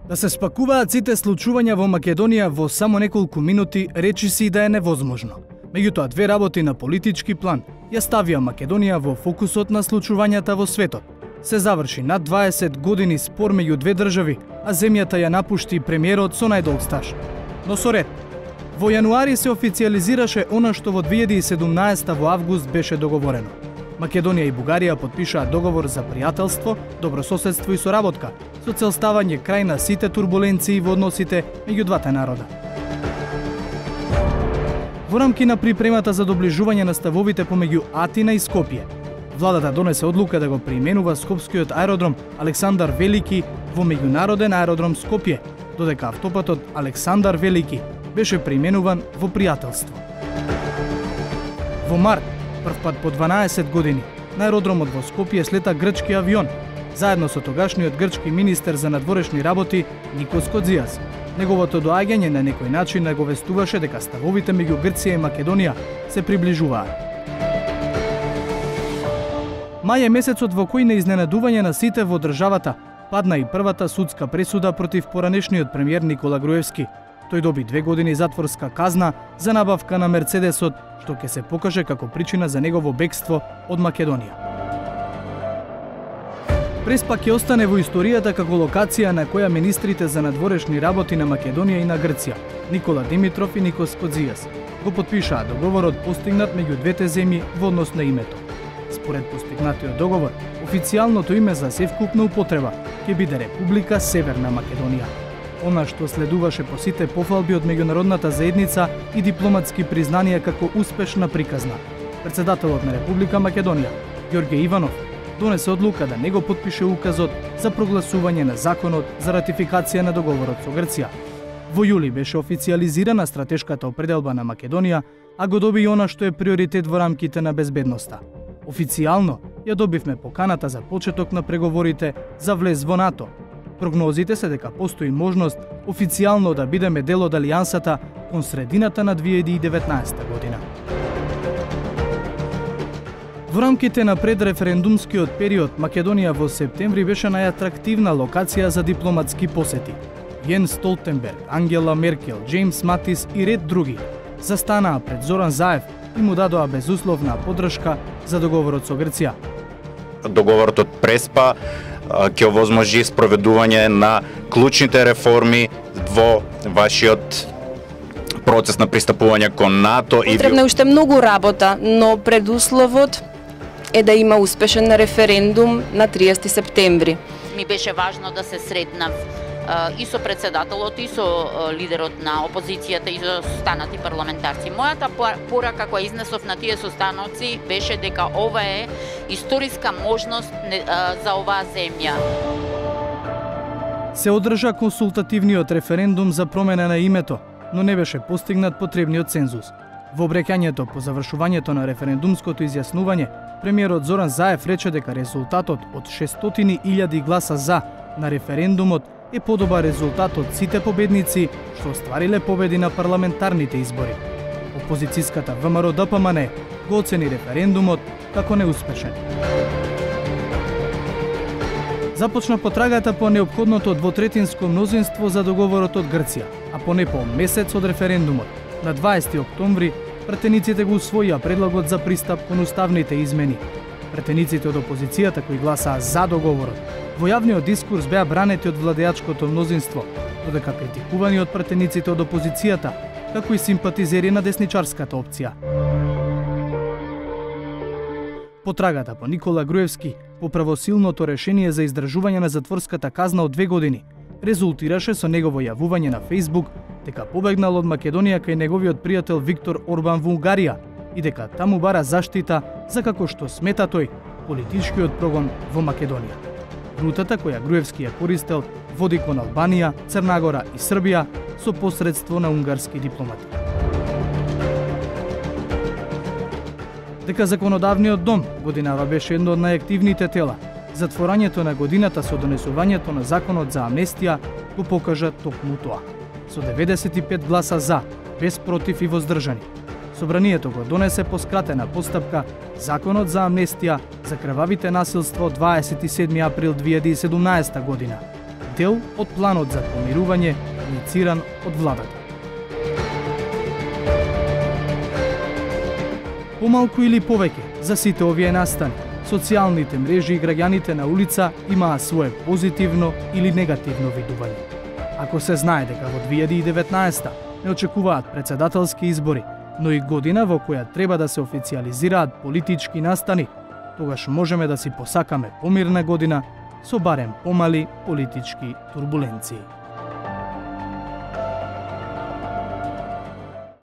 Да се спакуваат сите случувања во Македонија во само неколку минути речи си да е невозможно. Меѓутоа, две работи на политички план ја ставија Македонија во фокусот на случувањата во светот. Се заврши над 20 години спор меѓу две држави, а земјата ја напушти премиерот со најдолг стаж. Но со ред. Во јануари се официализираше она што во 2017 во август беше договорено. Македонија и Бугарија потпишаа договор за пријателство, добрососедство и соработка, со цел ставање крај на сите турбуленции во односите меѓу двата народа. Во рамки на припремата за доближување на ставовите помеѓу Атина и Скопје, владата донесе одлука да го преименува скопскиот аеродром Александар Велики во меѓународен аеродром Скопје, додека автопатот Александар Велики беше преименуван во пријателство. Во март, првпат по 12 години, на аеродромот во Скопје слета грчки авион, заедно со тогашниот грчки министер за надворешни работи Никос Кодзијас. Неговото доаѓање на некој начин наговестуваше дека ставовите меѓу Грција и Македонија се приближуваат. Мај е месецот во кој на изненадување на сите во државата падна и првата судска пресуда против поранешниот премиер Никола Груевски. Тој доби 2 години затворска казна за набавка на Мерцедесот, што ќе се покаже како причина за негово бегство од Македонија. Преспа ќе остане во историјата како локација на која министрите за надворешни работи на Македонија и на Грција, Никола Димитров и Никос Кодзијас, го потпишаа договорот постигнат меѓу двете земји во однос на името. Според постигнатиот договор, официјалното име за севкупна употреба ќе биде Република Северна Македонија. Она што следуваше по сите пофалби од меѓународната заедница и дипломатски признанија како успешна приказна. Председателот на Република Македонија, Ѓорѓе Иванов, донесе одлука да не го потпише указот за прогласување на законот за ратификација на договорот со Грција. Во јули беше официализирана стратешката определба на Македонија, а го доби и она што е приоритет во рамките на безбедноста. Официјално ја добивме поканата за почеток на преговорите за влез во НАТО. Прогнозите се дека постои можност официјално да бидеме дел од алијансата кон средината на 2019 година. Во рамките на предреферендумскиот период, Македонија во септември беше најатрактивна локација за дипломатски посети. Јенс Столтенберг, Ангела Меркел, Џејмс Матис и ред други застанаа пред Зоран Заев и му дадоа безусловна поддршка за договорот со Грција. Договорот од Преспа ќе овозможи спроведување на клучните реформи во вашиот процес на пристапување кон НАТО. Потребна е уште многу работа, но предусловот е да има успешен референдум на 30 септември. Ми беше важно да се сретнав и со председателот, и со лидерот на опозицијата, и со останати парламентарци. Мојата порака која изнесов на тие состаноци беше дека ова е историска можност за оваа земја. Се одржа консултативниот референдум за промена на името, но не беше постигнат потребниот цензус. Во обреќањето по завршувањето на референдумското изјаснување, премиерот Зоран Заев рече дека резултатот од 600.000 гласа за на референдумот е подобар резултат од сите победници што оствариле победи на парламентарните избори. Опозицијската ВМРО-ДПМН го оцени референдумот како неуспешен. Започна потрагата по неопходното двотретинско мнозинство за договорот од Грција, а по непол месец од референдумот. На 20 октомври пратениците го усвоија предлогот за пристап кон уставните измени. Пратениците од опозицијата кои гласаа за договорот во јавниот дискурс беа бранети од владеачкото мнозинство, додека критикувани од пратениците од опозицијата, како и симпатизери на десничарската опција. Потрагата по Никола Груевски по правосилното решение за издржување на затворската казна од 2 години резултираше со негово јавување на Facebook дека побегнал од Македонија кај неговиот пријател Виктор Орбан во Унгарија и дека таму бара заштита за како што смета тој политичкиот прогон во Македонија. Рутата која Груевски ја користел води кон Албанија, Црна Гора и Србија со посредство на унгарски дипломати. Дека законодавниот дом годинава беше едно од најактивните тела, затворањето на годината со донесувањето на законот за амнестија го покажа токму тоа. Со 95 гласа за, без против и воздржани. Собранието го донесе по скратена постапка Законот за амнестија за крвавите насилства од 27. април 2017 година, дел од планот за помирување инициран од владата. Помалку или повеќе, за сите овие настани, социјалните мрежи и граѓаните на улица имаа свое позитивно или негативно видување. Ако се знае дека во 2019 не очекуваат председателски избори, но и година во која треба да се официјализираат политички настани, тогаш можеме да си посакаме помирна година со барем помали политички турбуленции.